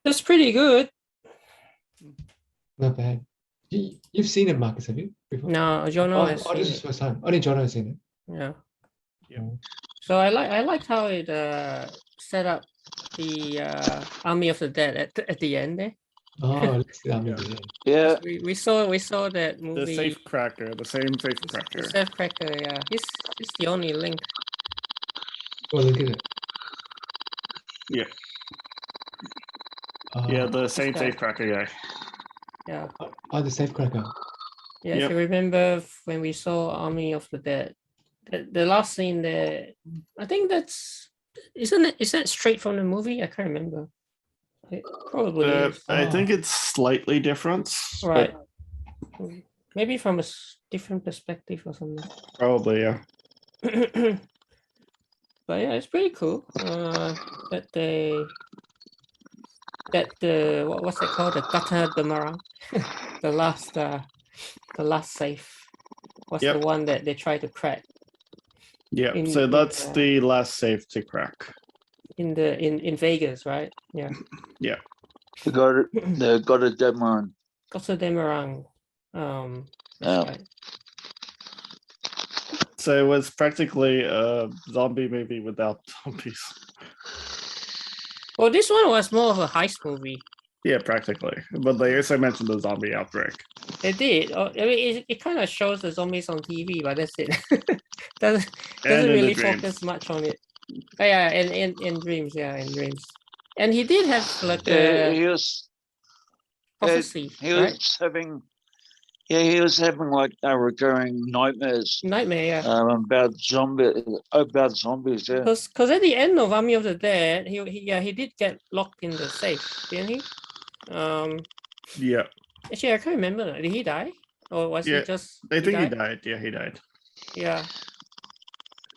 That's pretty good. Not bad. You've seen it, Marcus, have you? Before? No, Jono has Oh, this seen is it. first time. Only Jono has seen it. Yeah. Yep. So I liked how it set up the Army of the Dead at the end there. Oh, let's see. Yeah, We saw that The movie. safe cracker, the same safe The cracker. safe cracker, yeah. He's the only link. Oh, look at it. Yeah, Oh, yeah, the same guy. safe cracker guy. Yeah. Oh, the safe cracker. Yeah, Yep. if you remember when we saw Army of the Dead, the last scene there, I think is that straight from the movie? I can't remember. It probably is. I think it's slightly different. Right. But Maybe from a different perspective or something. probably, yeah. But yeah, it's pretty cool. That the what's it called? The gutter demerang. the last safe was Yep. the one that they tried to crack. Yeah, so that's the last safe to crack. In Vegas, right? Yeah. Yeah. they got a deadline. Gutter demerang. Yeah. Right. So it was practically a zombie movie without zombies. Well, this one was more of a heist movie. Yeah, practically. But they also mentioned the zombie outbreak. They did. I mean, it kind of shows the zombies on TV, but that's it. doesn't really focus much on it. Oh, yeah, in dreams, yeah, in dreams. And he did have like he was prophecy, he right? was having he was having like recurring nightmares. Nightmare, yeah. About zombies, yeah. Because at the end of Army of the Dead, he did get locked in the safe, didn't he? Yeah. Actually, I can't remember. Did he die, or was he just? I think he died. Yeah, he died. Yeah.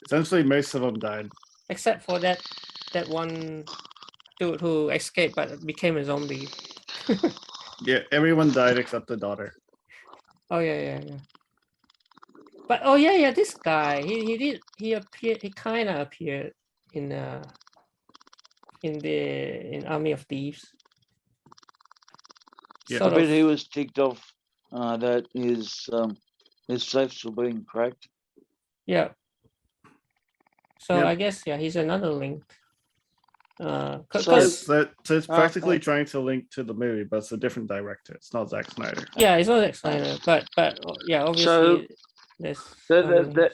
Essentially, most of them died, except for that one dude who escaped but became a zombie. Yeah, everyone died except the daughter. Oh yeah. But oh yeah, this guy, he kind of appeared in Army of Thieves. Yeah. I bet he was ticked off that his safes were being cracked. Yeah. So Yep. I guess he's another link. So it's practically trying to link to the movie, but it's a different director. It's not Zack Snyder. Yeah, it's not Zack Snyder, but yeah, obviously there's that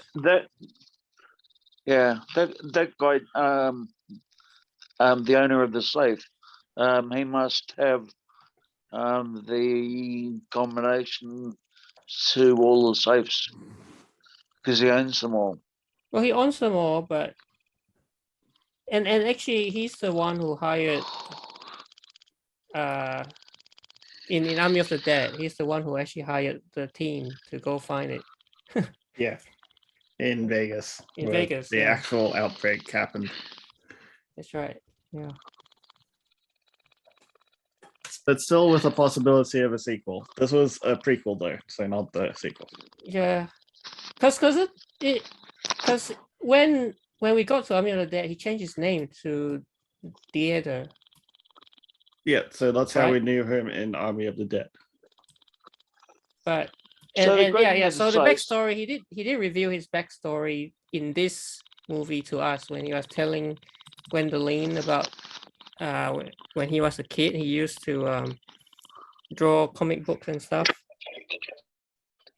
guy, the owner of the safe, he must have the combination to all the safes because he owns them all. Well, he owns them all, but and actually he's the one who hired in Army of the Dead. He's the one who actually hired the team to go find it. Yeah, in Vegas. In Vegas, the actual outbreak happened. That's right. Yeah. But still with a possibility of a sequel. This was a prequel though, so not the sequel. Yeah, because when we got to Army of the Dead, he changed his name to Dieter. Yeah, so that's how we knew him in Army of the Dead. But So the backstory, he did reveal his backstory in this movie to us when he was telling Gwendoline about when he was a kid. He used to draw comic books and stuff,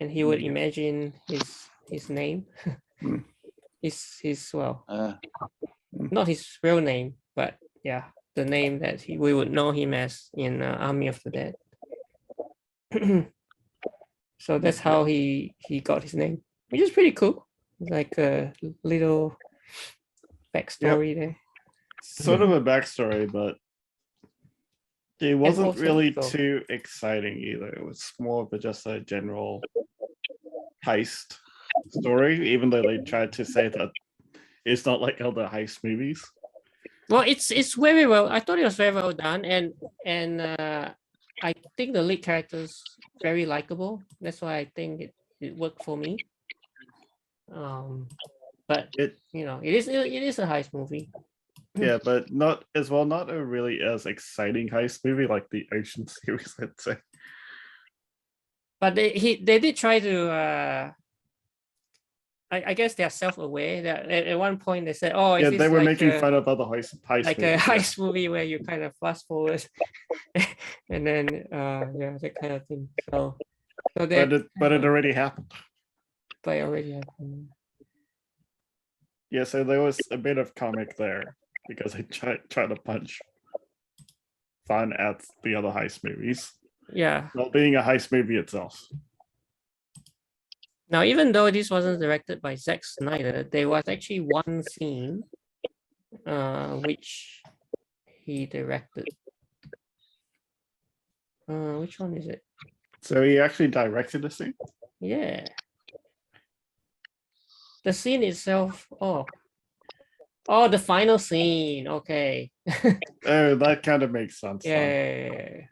and he would imagine his name. his not his real name, but yeah, the name that we would know him as in Army of the Dead. So that's how he got his name, which is pretty cool. Like a little backstory there. Sort of a backstory, but it wasn't really too exciting either. It was more of just a general heist story, even though they tried to say that it's not like other heist movies. Well, it's very well. I thought it was very well done, and I think the lead character is very likable. That's why I think it worked for me. But it is a heist movie. Yeah, but not a really as exciting heist movie like the Ocean series, I'd say. But they did try to. I guess they are self-aware that at one point they said, "Oh, is Yeah, this they were like making a, fun of other heist like a movies, yeah. heist movie where you kind of fast forward, and then yeah, that kind of thing." So that But it already happened. but it already happened. Yeah, so there was a bit of comic there because they tried to punch fun at the other heist movies, Yeah. while being a heist movie itself. Now, even though this wasn't directed by Zack Snyder, there was actually one scene, which he directed. Which one is it? So he actually directed the scene? Yeah. The scene itself. Oh, the final scene. Okay. Oh, that kind of makes sense. Yeah.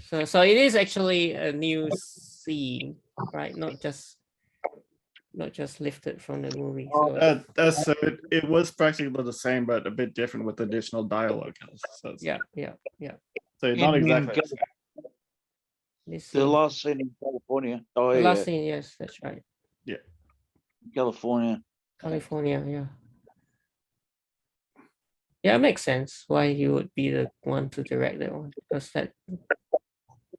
So it is actually a new scene, right? Not just lifted from the movie. So it was practically the same, but a bit different with additional dialogue. Yeah. So not exactly the same. The last scene in California. Oh, the yeah. last scene, yes, that's right. Yeah. California, yeah. Yeah, it makes sense why you would be the one to direct that one, because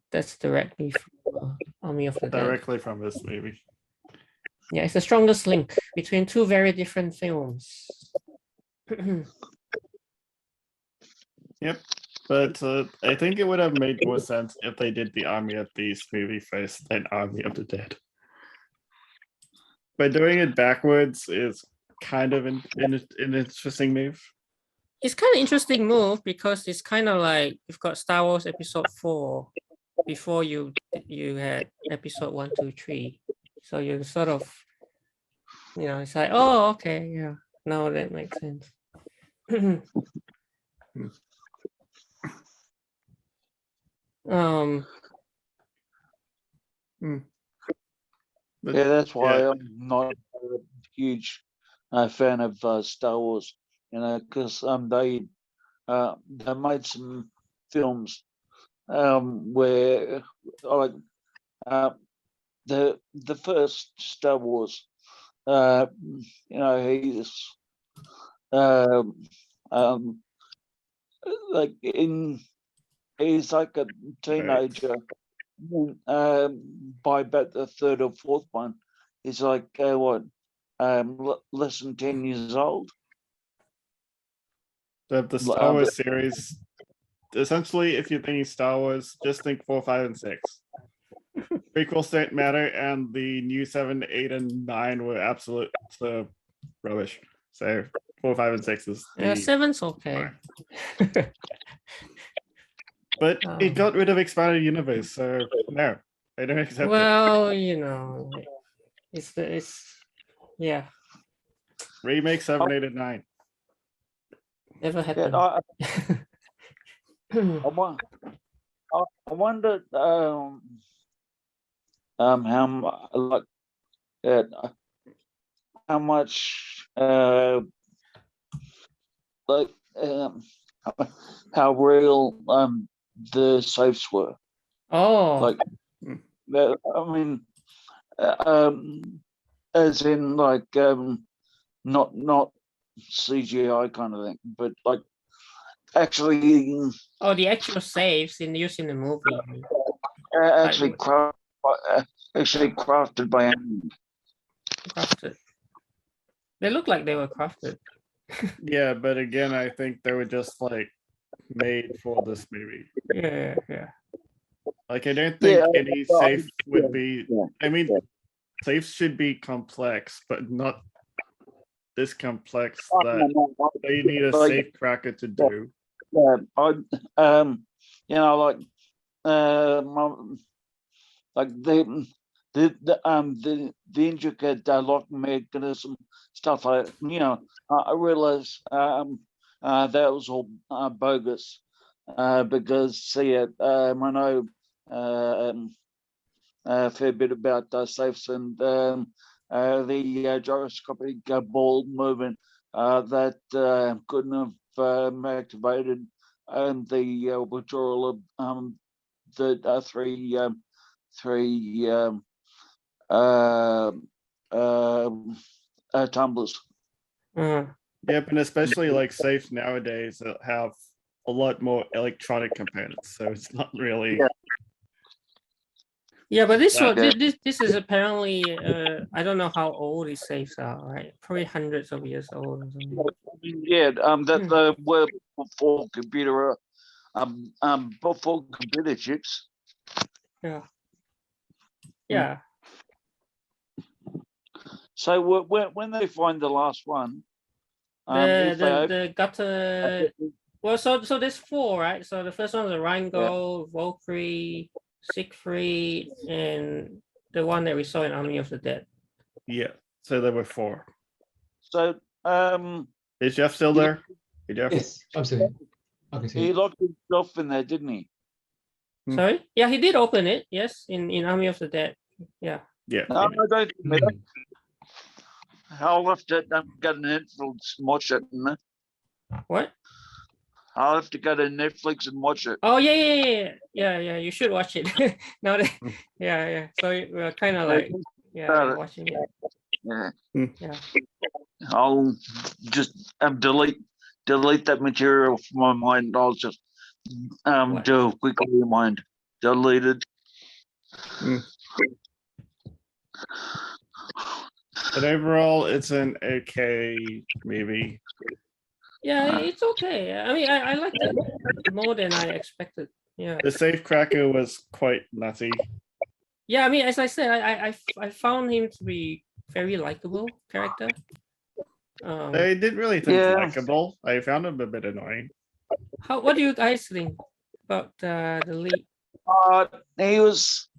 that's directly from Army of the Dead. Directly from this movie. Yeah, it's the strongest link between two very different films. Yep. But I think it would have made more sense if they did the Army of Thieves movie first than Army of the Dead. But doing it backwards is kind of an interesting move. It's kind of interesting move because it's kind of like you've got Star Wars Episode 4 before you had Episode 1, 2, 3. So you sort of, it's like, oh, okay, yeah, now that makes sense. Yeah, that's why I'm not a huge fan of Star Wars, because they made some films where like the first Star Wars, he's like he's like a teenager. By about the third or fourth one, he's like less than 10 years old. The Star Wars series, essentially, if you're thinking Star Wars, just think 4, 5, and 6. Prequels don't matter, and the new 7, 8, and 9 were absolute rubbish. So 4, 5, and 6 is the 7's okay. But it got rid of expanded universe, so no, I don't accept well, it's yeah. Remake 7, 8, and 9. Never happened. I wonder how much how real the safes were. Oh, I mean, as in not CGI kind of thing, but like actually. The actual saves used in the movie. Actually crafted by hand. Crafted. They look like they were crafted. Yeah, but again, I think they were just like made for this movie. Yeah. Like I don't think any safe would be. I mean, safes should be complex, but not this complex that they need a safe cracker to do. Like the intricate lock mechanism stuff. I realized that was all bogus because I know a fair bit about safes and the gyroscopic ball movement that couldn't have activated the withdrawal of the three tumblers. Yep, and especially like safes nowadays that have a lot more electronic components, so it's not really. Yeah, but this That- one, this is apparently I don't know how old these safes are, right? Probably hundreds of years old or something. Yeah, that were for computer for computer chips. Yeah. Yeah. So when they find the last one, The gutter. Well, so there's four, right? So the first one is Rheingold, Valkyrie, Siegfried, and the one that we saw in Army of the Dead. Yeah, so there were 4. So Is Jeff still there? Hey, Jeff? Yes, absolutely. Okay, he locked himself in there, didn't he? Sorry? Yeah, he did open it. Yes, in Army of the Dead. Yeah. Yeah. No, I don't think that. I'll have to go to Netflix and watch it. What? I'll have to go to Netflix and watch it. Oh yeah. You should watch it. Now that yeah. So we're kind of like watching it. Yeah. Yeah. I'll just delete that material from my mind. I'll just do a quick rewind. Deleted. But overall, it's an okay movie. Yeah, it's okay. I mean, I liked it more than I expected. Yeah. The safe cracker was quite nutty. Yeah, I mean, as I said, I found him to be very likable character. I didn't really think Yeah. likable. I found him a bit annoying. What do you guys think about the lead? He was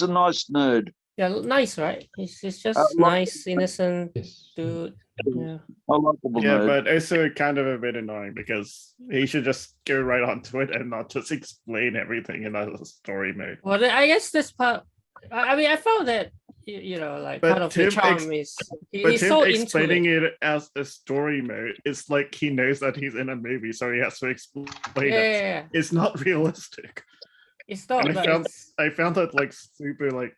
a nice nerd. Yeah, nice, right? He's just nice, innocent Yes. dude. Yeah. A likable Yeah, nerd. but also kind of a bit annoying because he should just go right onto it and not just explain everything in a story mode. Well, I guess this part. I mean, I found that like But part of the Tim charm is But he's him so into explaining it. it as a story mode, it's like he knows that he's in a movie, so he has to explain it. Yeah. It's not realistic. It's not. And But I found that like super like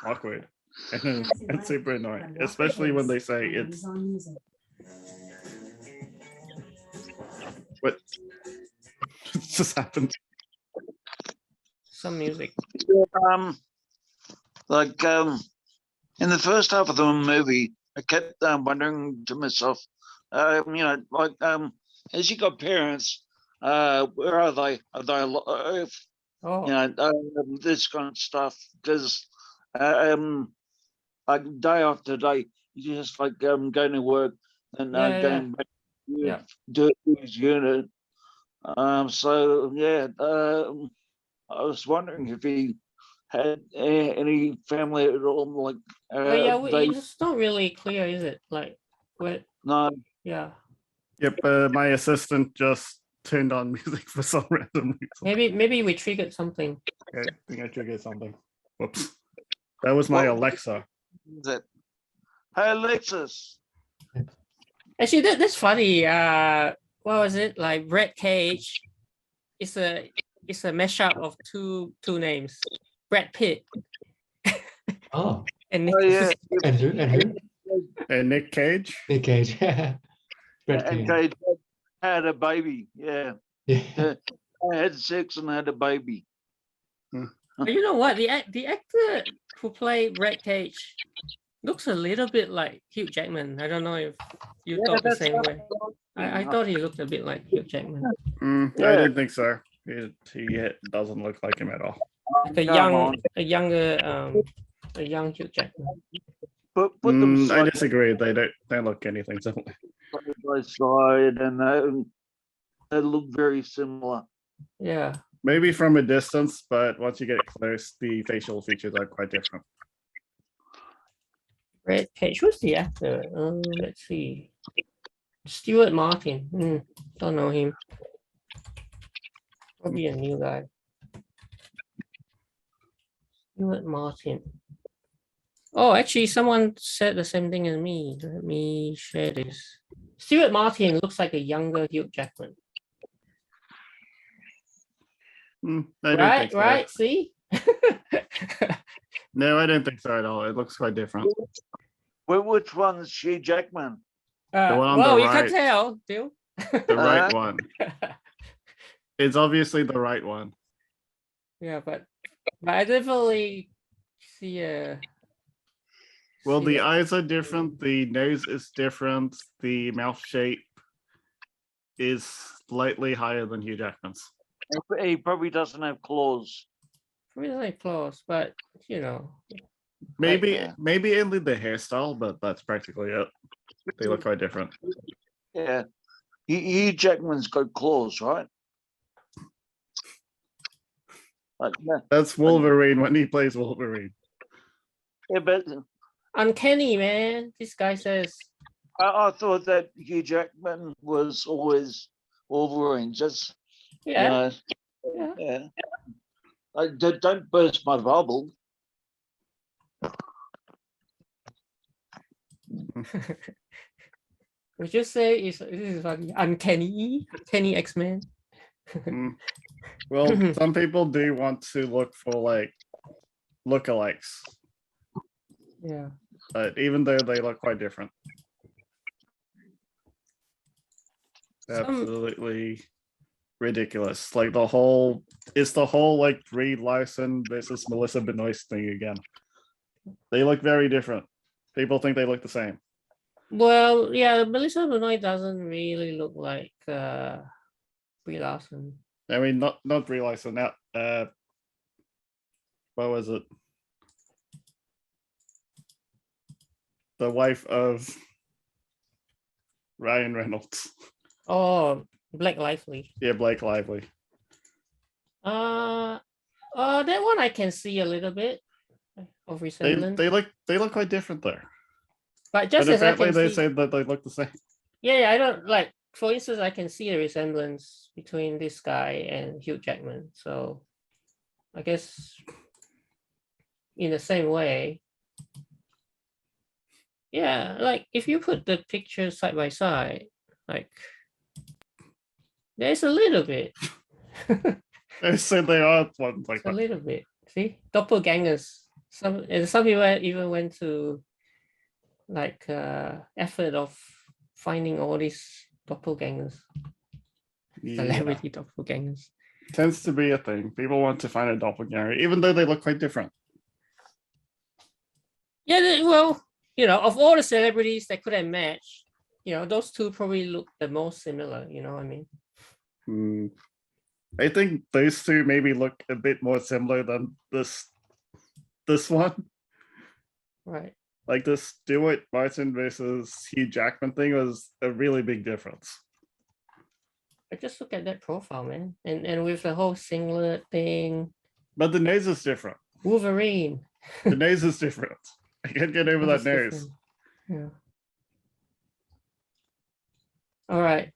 awkward and super annoying, especially when they say it's what just happened. some music. In the first half of the movie, I kept wondering to myself, has he got parents? Where are they? Are they alive? Oh. This kind of stuff. Because like day after day, you just like going to work and going back to do his unit. So yeah, I was wondering if he had any family at all. Like, It's not really clear, is it? Like, what? No. Yeah. Yep, my assistant just turned on music for some random reason. Maybe we triggered something. Okay, I think I triggered something. Whoops. That was my Alexa. That. Hey Alexis. Actually, that's funny. What was it? Like Brad Cage. It's a mashup of two names. Brad Pitt. Oh, And Nick. Andrew. And Nick Cage. Nick Cage. Brad And Cage. Cage had a baby. Yeah. Yeah. I had sex and had a baby. But you know what? The actor who played Brad Cage looks a little bit like Hugh Jackman. I don't know if you thought the same way. I thought he looked a bit like Hugh Jackman. I didn't think so. He doesn't look like him at all. Like a young Hugh Jackman. Put them I disagree. They don't look anything similar. side by side, and they look very similar. Yeah. Maybe from a distance, but once you get close, the facial features are quite different. Brad Cage. Who's the actor? Let's see. Stuart Martin. Don't know him. Probably a new guy. Stuart Martin. Oh, actually, someone said the same thing as me. Let me share this. Stuart Martin looks like a younger Hugh Jackman. I don't Right, think so. right. See? No, I don't think so at all. It looks quite different. Which one's Hugh Jackman? The one on well, the you can right. tell, Bill. The right one. It's obviously the right one. Yeah, but I definitely see a. Well, see the that- eyes are different. The nose is different. The mouth shape is slightly higher than Hugh Jackman's. He probably doesn't have claws. Really close, but you know. Maybe yeah. maybe only the hairstyle, but that's practically it. They look quite different. Yeah. Hugh Jackman's got claws, right? Like, That's Wolverine when he plays Wolverine. yeah, but Uncanny, man. This guy says. I thought that Hugh Jackman was always Wolverine. Just Yeah. you know, Yeah. yeah. Don't burst my bubble. Would you say this is like uncanny X-Men? Well, some people do want to look for like lookalikes, Yeah. but even though they look quite different. Absolutely ridiculous. Like it's the whole like Brie Larson versus Melissa Benoist thing again. They look very different. People think they look the same. Well, yeah, Melissa Benoist doesn't really look like Brie Larson. I mean, not Brie Larson. Now, what was it? The wife of Ryan Reynolds. Oh, Blake Lively. Yeah, Blake Lively. That one I can see a little bit of resemblance. They look quite different there. But just But as I apparently can they see, say that they look the same. yeah, I don't like. For instance, I can see a resemblance between this guy and Hugh Jackman. So, I guess in the same way, yeah. Like if you put the pictures side by side, like there's a little bit. They said they are ones like It's a that. little bit. See, doppelgangers. Some people even went to like effort of finding all these doppelgangers, Yeah. celebrity doppelgangers. Tends to be a thing. People want to find a doppelganger, even though they look quite different. Yeah, well, you know, of all the celebrities that could have matched, you know, those two probably look the most similar. You know what I mean? I think those two maybe look a bit more similar than this one. Right. Like the Stuart Martin versus Hugh Jackman thing was a really big difference. But just look at that profile, man, and with the whole singlet thing. But the nose is different. Wolverine. The nose is different. I can't get over that nose. Different. Yeah. All right.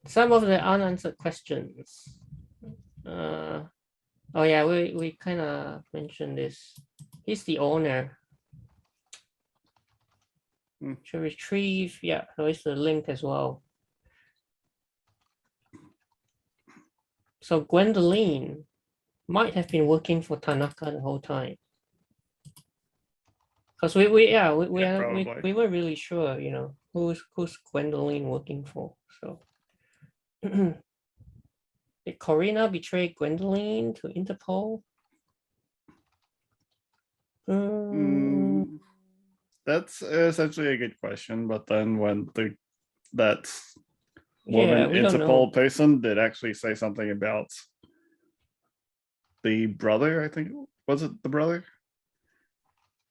Some of the unanswered questions. Oh yeah, we kind of mentioned this. He's the owner. To retrieve, yeah, so it's the link as well. So Gwendoline might have been working for Tanaka the whole time. Because we weren't really sure, you know, who's Gwendoline working for. So did Corina betray Gwendoline to Interpol? That's essentially a good question, but then when that woman Interpol person did actually say something about the brother, I think, was it the brother?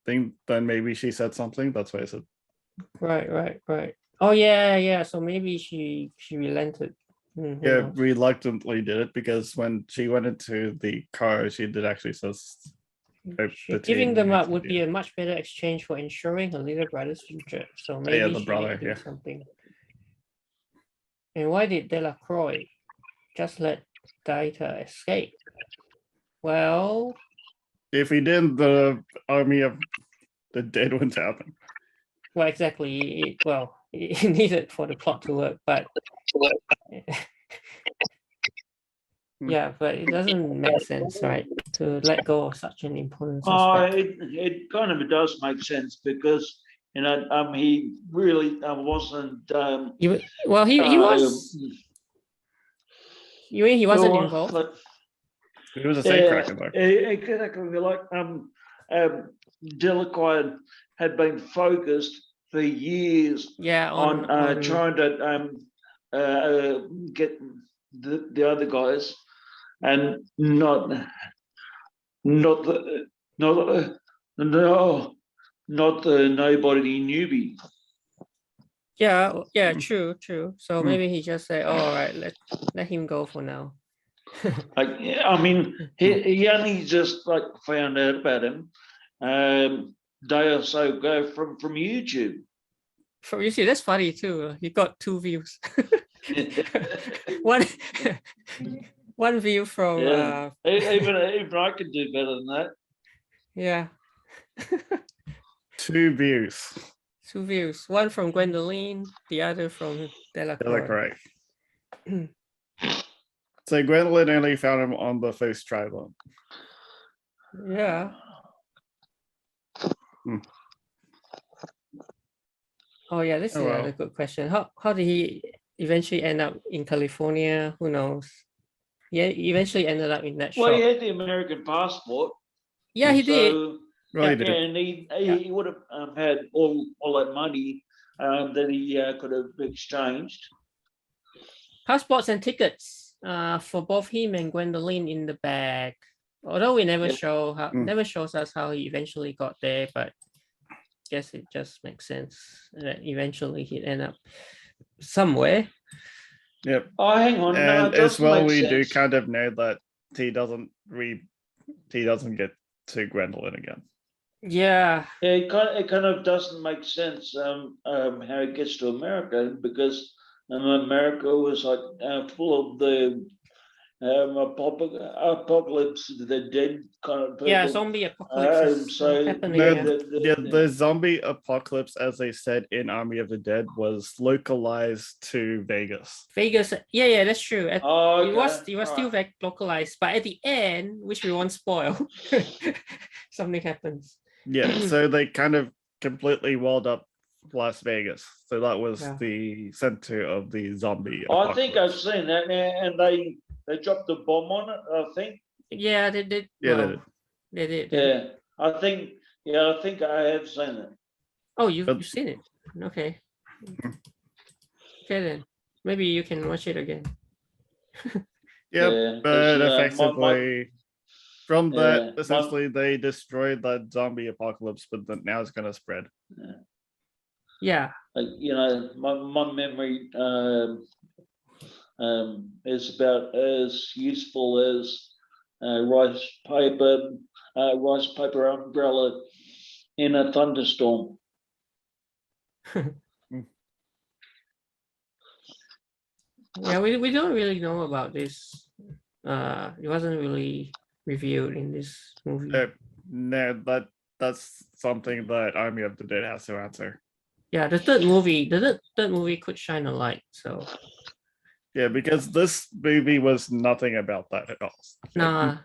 Then maybe she said something. That's why I said. Right. Oh yeah. So maybe she relented. Yeah, reluctantly did it because when she went into the car, she did actually says. Giving them up would be a much better exchange for ensuring her little brother's future. So maybe the brother, do something. And why did Delacroix just let Dieter escape? Well, if he didn't, the army of the dead wouldn't happen. Well, exactly. Well, he needed for the plot to work, but yeah, but it doesn't make sense, right? To let go of such an important suspect. It kind of does make sense because he really wasn't. He was. You mean he wasn't involved? But, He was a safecracker, though. exactly. Like Delacroix had been focused for years on trying to get the other guys, and not the nobody newbie. Yeah, true. So maybe he just said, "Oh, all right, let him go for now." I mean, he only just like found out about him day or so ago from YouTube. From YouTube, that's funny too. He got 2 views. one view from. Even I can do better than that. Yeah. 2 views. 2 views. One from Gwendoline, the other from Delacroix. So Gwendoline only found him on the first try though. Yeah. Oh yeah, this is a good question. How did he eventually end up in California? Who knows? Yeah, he eventually ended up in that shop. Well, he had the American passport. Yeah, he did. And he would have had all that money that he could have exchanged. Passports and tickets for both him and Gwendoline in the bag. Although we never never shows us how he eventually got there, but I guess it just makes sense that eventually he'd end up somewhere. Yep. Oh, hang on. And as well, we do kind of know that he doesn't get to Gwendoline again. Yeah. It kind of doesn't make sense how it gets to America, because America was like full of the apocalypse, the dead kind of people. Yeah, zombie apocalypse happening. The zombie apocalypse, as they said in Army of the Dead, was localized to Vegas. Yeah, that's true. It was still very localized, but at the end, which we won't spoil, something happens. Yeah, so they kind of completely walled up Las Vegas. So that was the center of the zombie apocalypse. I think I've seen that, and they dropped a bomb on it, I think. Yeah, they did. Yeah, they did. Yeah, I think I have seen it. Oh, you've seen it? Okay. Okay then. Maybe you can watch it again. But effectively, from that, essentially, they destroyed that zombie apocalypse, but now it's going to spread. Yeah. My memory is about as useful as rice paper umbrella in a thunderstorm. Yeah, we don't really know about this. It wasn't really revealed in this movie. No, that's something that Army of the Dead has to answer. Yeah, the third movie could shine a light. So yeah, because this movie was nothing about that at all. Nah.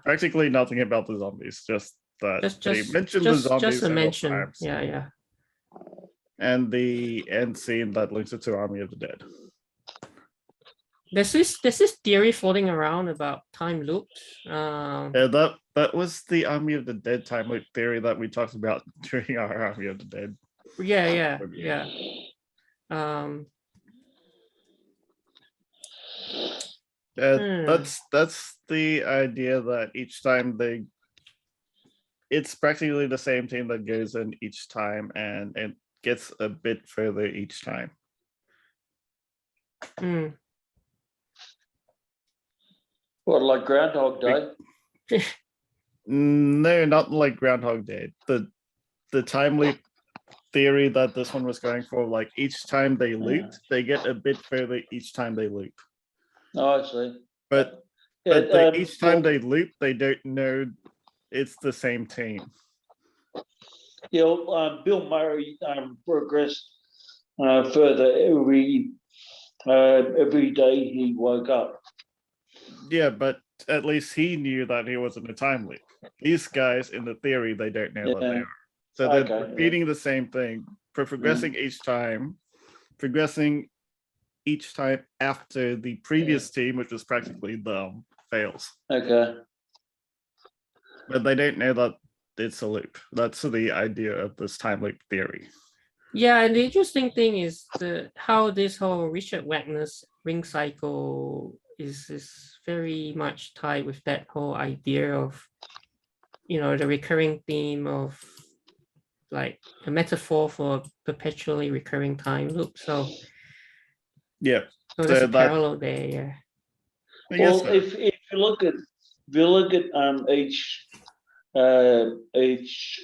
Practically nothing about the zombies. Just that they mentioned the zombies just a mention. Times. Yeah. And the end scene that links it to Army of the Dead. There's this theory floating around about time loops. Yeah, that was the Army of the Dead time loop theory that we talked about during our Army of the Dead. Yeah. That's the idea that each time it's practically the same team that goes in each time, and it gets a bit further each time. What, like Groundhog Day? No, not like Groundhog Day. The time loop theory that this one was going for, like each time they looped, they get a bit further each time they loop. Oh, I see. But each time they loop, they don't know it's the same team. Yeah, Bill Murray progressed further every day he woke up. Yeah, but at least he knew that he was in a time loop. These guys, in the theory, they don't know that they are. So they're repeating the same thing, progressing each time after the previous team, which was practically them, fails. Okay. But they don't know that it's a loop. That's the idea of this time loop theory. Yeah, and the interesting thing is how this whole Richard Wagner's ring cycle is very much tied with that whole idea of, the recurring theme of like a metaphor for a perpetually recurring time loop. So yeah, so there's a parallel there. Yeah. Well, if you look at each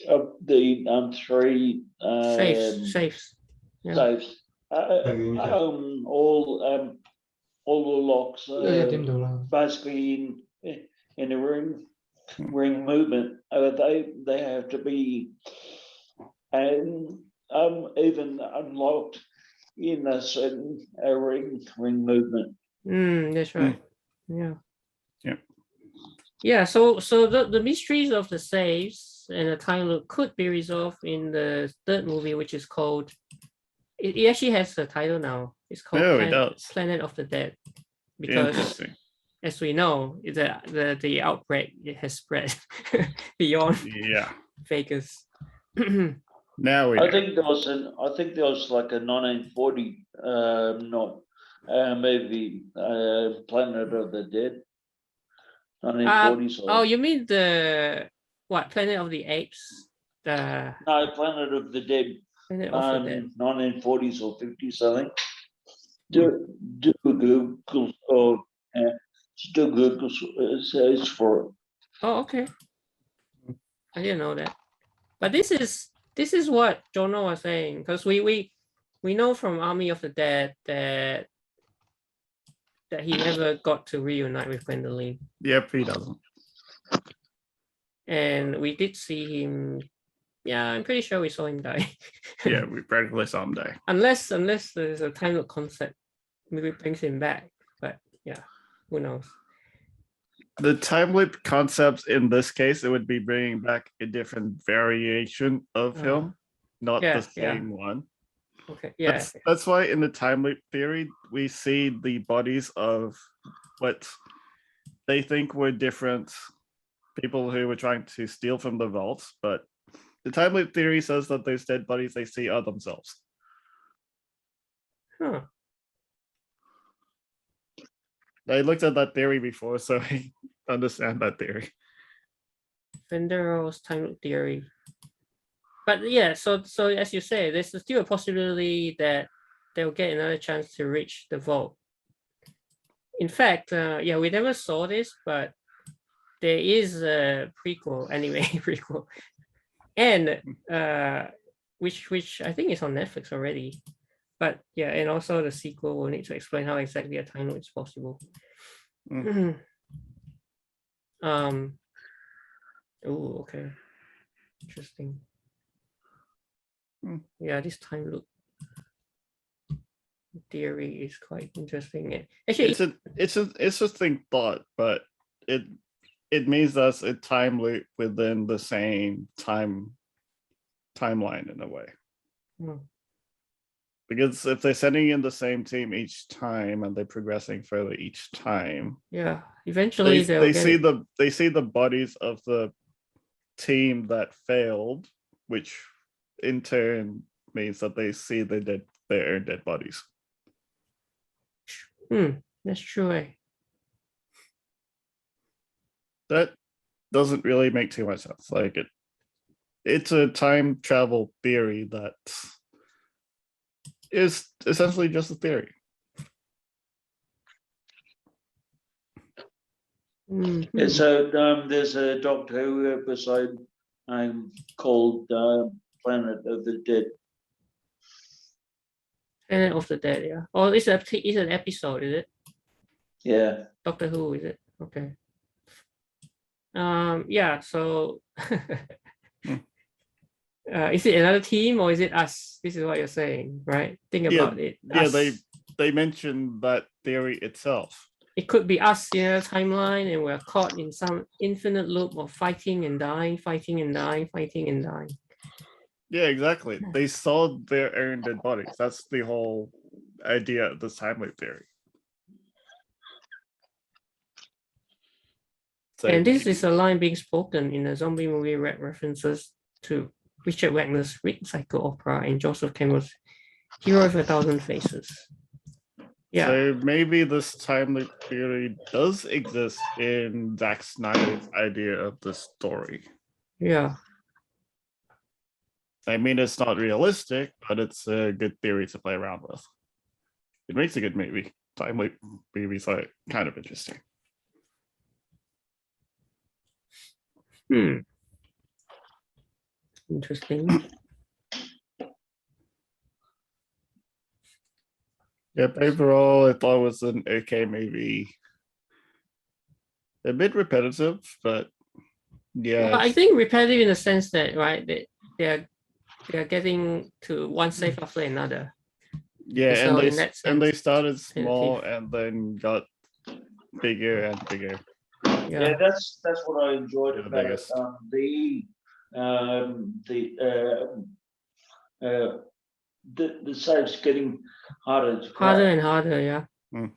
of the three safes. Yeah. safes, all the locks basically in a ring movement. They have to be even unlocked in a certain ring movement. That's right. Yeah. Yeah. So the mysteries of the safes and the time loop could be resolved in the third movie, which is called. It actually has a title now. It's called Planet of the Dead, because as we know, the outbreak has spread beyond Vegas. Now I think there was like a 1940 maybe Planet of the Dead. 1940s. Oh, you mean the Planet of the Apes? No, Planet of the Dead. Planet of the Dead. 1940s or 50s, I think. Do a Google or do a Google search for it. Oh, okay. I didn't know that. But this is what Jono was saying, because we know from Army of the Dead that he never got to reunite with Gwendoline. Yep, he doesn't. And we did see him. Yeah, I'm pretty sure we saw him die. Yeah, we practically saw him die. Unless there's a time loop concept, maybe brings him back. But yeah, who knows? The time loop concepts in this case, it would be bringing back a different variation of him, not the same one. Okay, yeah. That's why in the time loop theory, we see the bodies of what they think were different people who were trying to steal from the vaults, but the time loop theory says that those dead bodies they see are themselves. Huh. I looked at that theory before, so I understand that theory. Vendero's time loop theory. But yeah, so as you say, there's still a possibility that they'll get another chance to reach the vault. In fact, we never saw this, but there is a prequel, anime prequel, and which I think is on Netflix already. But yeah, and also the sequel will need to explain how exactly a time loop is possible. Oh, okay, interesting. Yeah, this time loop theory is quite interesting. Actually, it's an interesting thought, but it means that's a time loop within the same timeline in a way. Because if they're sending in the same team each time and they're progressing further each time, yeah, eventually they see the bodies of the team that failed, which in turn means that they see their own dead bodies. That's true. That doesn't really make too much sense. Like it's a time travel theory that is essentially just a theory. So there's a Doctor Who episode called Planet of the Dead. Planet of the Dead, yeah. Oh, it's an episode, is it? Yeah. Doctor Who, is it? Okay. Yeah, so Is it another team or is it us? This is what you're saying, right? Think about it. Yeah, Us. they mentioned that theory itself. It could be us in a timeline and we're caught in some infinite loop of fighting and dying, fighting and dying, fighting and dying. Yeah, exactly. They saw their own dead bodies. That's the whole idea of this time loop theory. So And this is a line being spoken in a zombie movie references to Richard Wagner's Ring Cycle opera and Joseph Campbell's Hero of a Thousand Faces. Yeah. So maybe this time loop theory does exist in Zack Snyder's idea of the story. Yeah. I mean, it's not realistic, but it's a good theory to play around with. It makes a good movie. Time loop movies are kind of interesting. Interesting. Yep, overall, I thought it was an okay movie. A bit repetitive, but yeah. Well, I think repetitive in the sense that, right, they're getting to one safe after another. Yeah, so and they started small and then got bigger and bigger. Yeah, that's what I enjoyed Yeah, the about biggest. The safes getting harder to crack. Harder and harder, yeah. And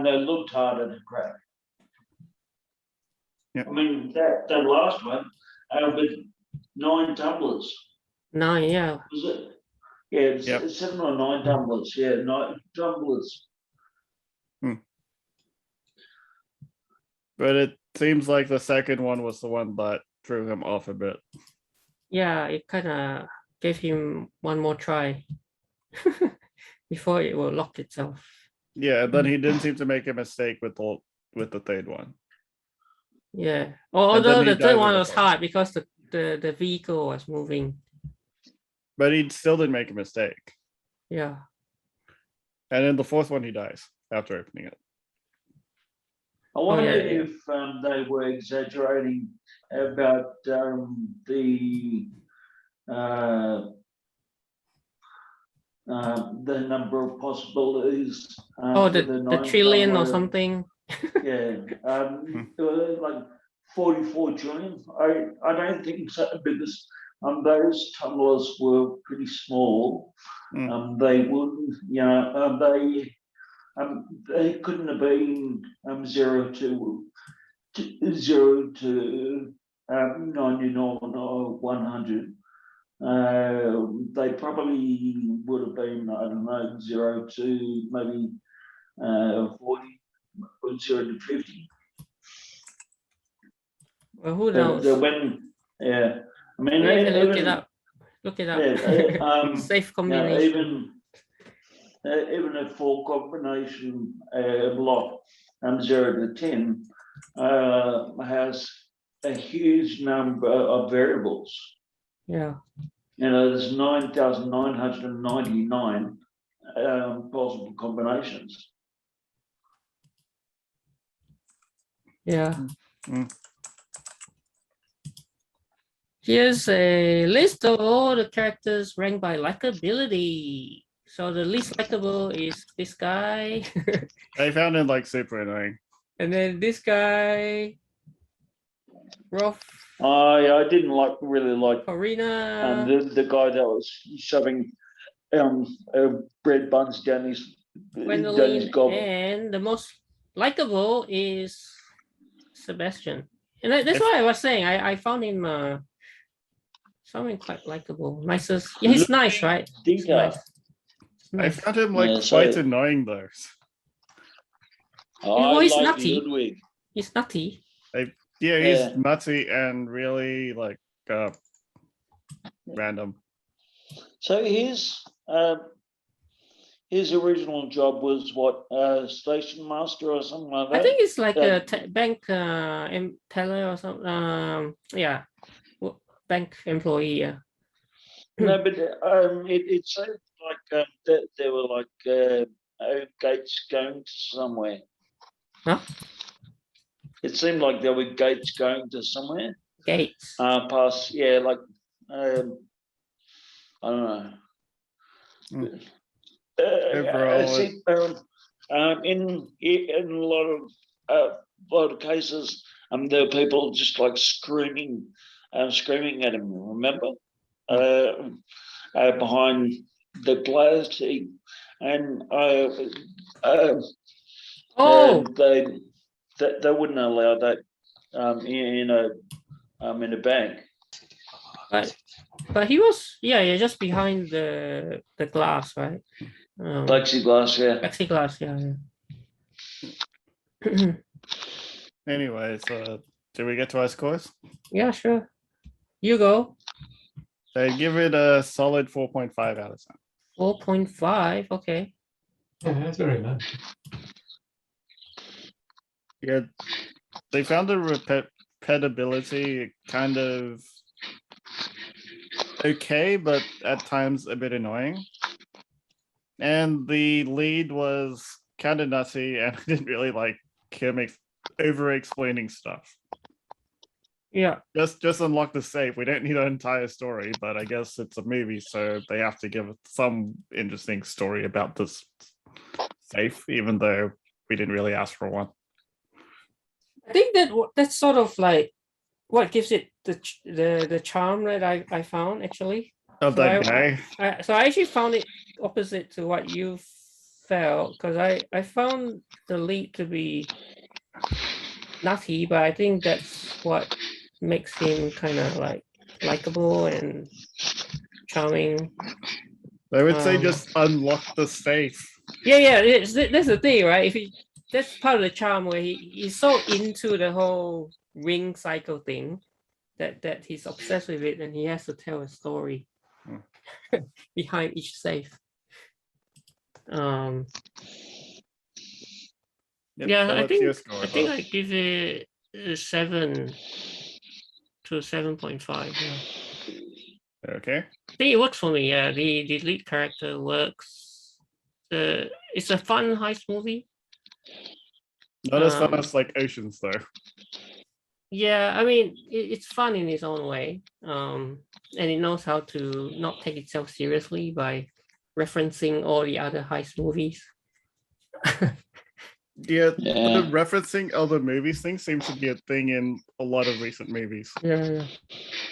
they looked harder to crack. Yeah. I mean that last one with 9 tumblers. 9, yeah. Was it? Yeah, it's 7 or 9 tumblers. Yeah, 9 tumblers. But it seems like the second one was the one that threw him off a bit. Yeah, it kind of gave him one more try before it will lock itself. Yeah, and then he didn't seem to make a mistake with the third one. Yeah. Although the died third with one the was fall. hard because the vehicle was moving. But he still didn't make a mistake. Yeah. And in the fourth one, he dies after opening it. I wonder yeah. if they were exaggerating about the number of possibilities. The trillion or something. Yeah, like 44 trillion. I don't think so because those tumblers were pretty small. They wouldn't, they couldn't have been 0 to 99 or 100. They probably would have been, I don't know, 0 to maybe 40 or 0 to 50. Well, who knows? Yeah, I mean, you can look it up. Look it up. Yeah, Safe combination. Even a 4 combination block 0 to 10 has a huge number of variables. Yeah. There's 9,999 possible combinations. Yeah. Here's a list of all the characters ranked by likability. So the least likable is this guy. I found him like super annoying. And then this guy, Rolf. I didn't really like Corina. The guy that was shoving bread buns down his Gwendoline, gob. and the most likable is Sebastian. And that's why I was saying I found him something quite likable. Nicest. Yeah, he's nice, right? He's nice. I found him like quite annoying though. He's nutty. Ludwig. He's nutty. He's nutty and really like random. So his original job was what, station master or something like that? I think it's like a bank teller or something. Yeah, bank employee. Yeah. No, but it seemed like there were like gates going to somewhere. Huh? It seemed like there were gates going to somewhere. Gates. Past, yeah, like I don't know. Mm. Overall, See, in a lot of cases, there were people just like screaming at him. Remember, behind the glass, and Oh, they wouldn't allow that in a bank. but he was just behind the glass, right? Plexiglass, yeah. Plexiglass, yeah. anyways, do we get to our scores? Yeah, sure. You go. I give it a solid 4.5 out of 10. 4.5. Okay. Yeah, that's very low. Yeah, they found the repetibility kind of okay, but at times a bit annoying. And the lead was kind of nutty, and I didn't really like him over-explaining stuff. Yeah. Just unlock the safe. We don't need an entire story, but I guess it's a movie, so they have to give some interesting story about this safe, even though we didn't really ask for one. I think that's sort of like what gives it the charm that I found actually. Of So that guy. So I actually found it opposite to what you felt, because I found the lead to be nutty, but I think that's what makes him kind of like likable and charming. I would say just unlock the safe. Yeah, that's the thing, right? That's part of the charm, where he's so into the whole ring cycle thing that he's obsessed with it, and he has to tell a story behind each safe. Yep, Yeah, so I what's your think score, I think Bob? I give it a 7 to 7.5. Yeah. Okay. I think it works for me. Yeah, the lead character works. It's a fun heist movie. Not as fun as like Oceans, though. Yeah, I mean it's fun in its own way. And it knows how to not take itself seriously by referencing all the other heist movies. Yeah, the referencing other movies thing seems to be a thing in a lot of recent movies. Yeah.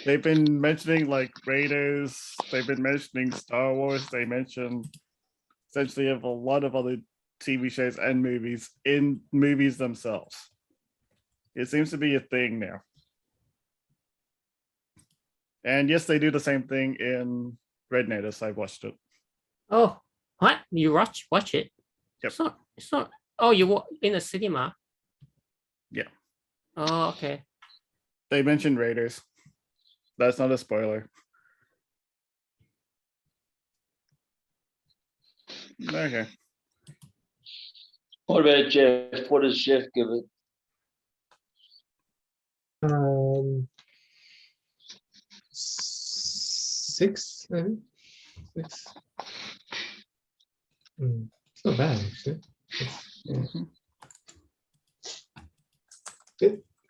They've been mentioning like Raiders, they've been mentioning Star Wars, they mention essentially of a lot of other TV shows and movies in movies themselves. It seems to be a thing now. And yes, they do the same thing in Red Notice. I watched it. Oh, what? You watch it? Yep. It's not. Oh, you in a cinema? Yeah. Oh, okay. They mentioned Raiders. That's not a spoiler. Okay. What about Jeff? What does Jeff give it? 6, maybe 6. It's not bad actually.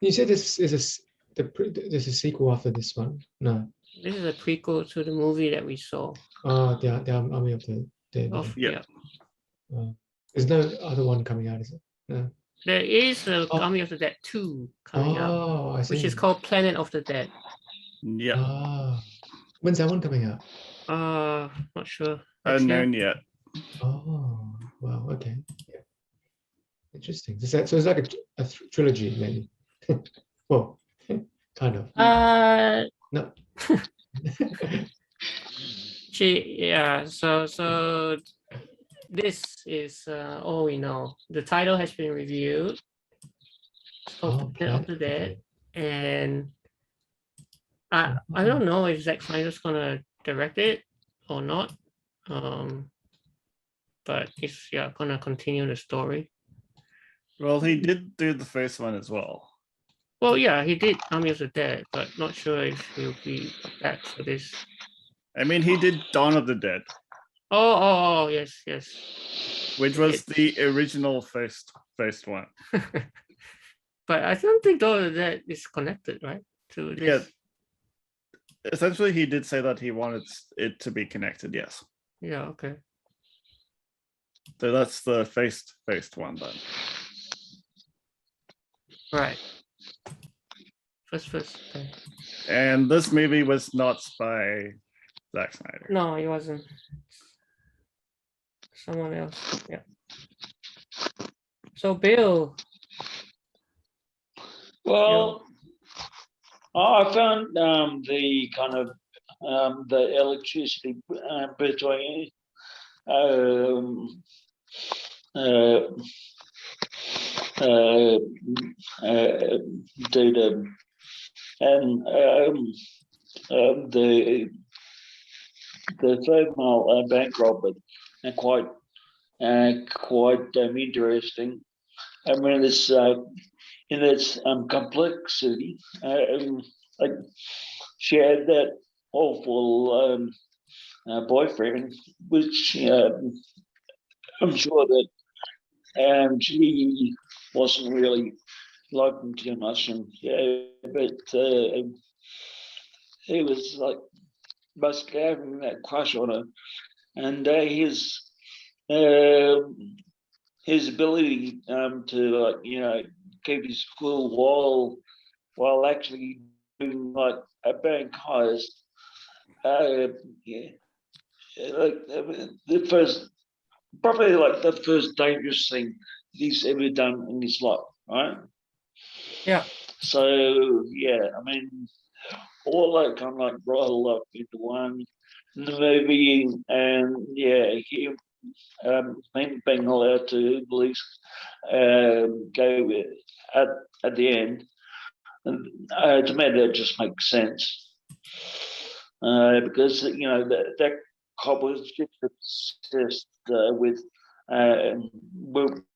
You said this is there's a sequel after this one? No. This is a prequel to the movie that we saw. Oh, the Army of the Dead. Yeah. There's no other one coming out, is it? No. There is a Army of the Dead 2 coming out, I see. which is called Planet of the Dead. Yeah. When's that one coming out? Not sure. Unknown yet. Oh, wow. Okay. Yeah. Interesting. So it's like a trilogy, maybe. Well, kind of. No. So this is all we know. The title has been reviewed. It's called Planet of the Dead, and I don't know if Zack Snyder's gonna direct it or not. But he's gonna continue the story. Well, he did do the first one as well. Well, yeah, he did Army of the Dead, but not sure if he'll be back for this. I mean, he did Dawn of the Dead. Oh, yes. Which was the original first one. But I don't think Dawn of the Dead is connected, right? To this. Yeah. essentially he did say that he wanted it to be connected. Yes. Yeah. Okay. So that's the faced one then. Right. First. Okay. And this movie was not by Zack Snyder. No, it wasn't. Someone else. Yeah. So Bill. Well, I found the kind of the electricity between Dieter and the female bank robber and quite interesting. I mean, it's in its complexity. Like she had that awful boyfriend, which I'm sure that she wasn't really liking too much, and but he was like basically having that crush on her, and his ability to keep his cool while actually doing like a bank heist. Yeah, like probably like the first dangerous thing he's ever done in his life, right? Yeah. So yeah, I mean, all that kind of like brought up into one in the movie, and yeah, him being allowed to at least go with at the end, and to me that just makes sense because that cop was just obsessed with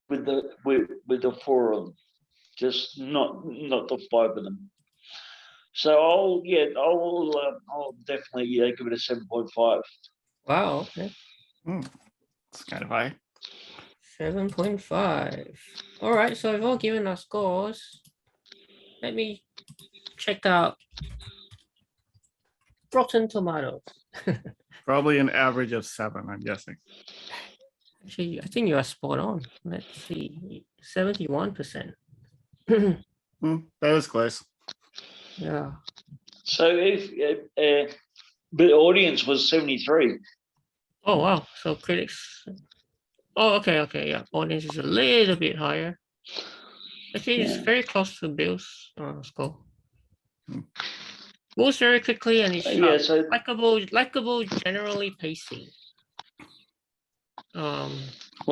the four of them, just not the five of them. So I'll definitely give it a 7.5. Wow. Okay. It's kind of high. 7.5. All right. So we've all given our scores. Let me check out Rotten Tomatoes. Probably an average of 7, I'm guessing. Actually, I think you are spot on. Let's see. 71%. That was close. Yeah. So if the audience was 73. Oh wow. So critics. Oh, okay. Yeah. Audience is a little bit higher. Actually, it's very close to Bill's score. Moves very quickly and it's sharp. So likable, generally pacing. well,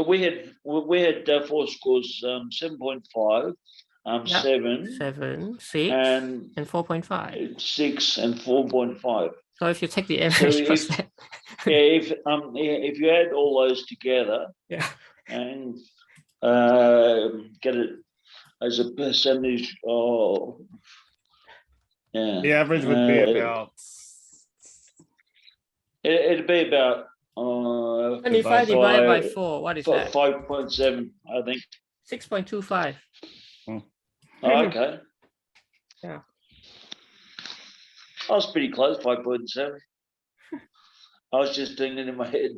we had 4 scores: 7.5, 7, 6, and 4.5. 6 and 4.5. So if you take the average, So if you add all those together, and get it as a percentage of, the average would be about. It'd be about 25 divided by 4. What is that? 5.7, I think. 6.25. Oh, okay. Yeah. I was pretty close, 5.7. I was just doing it in my head.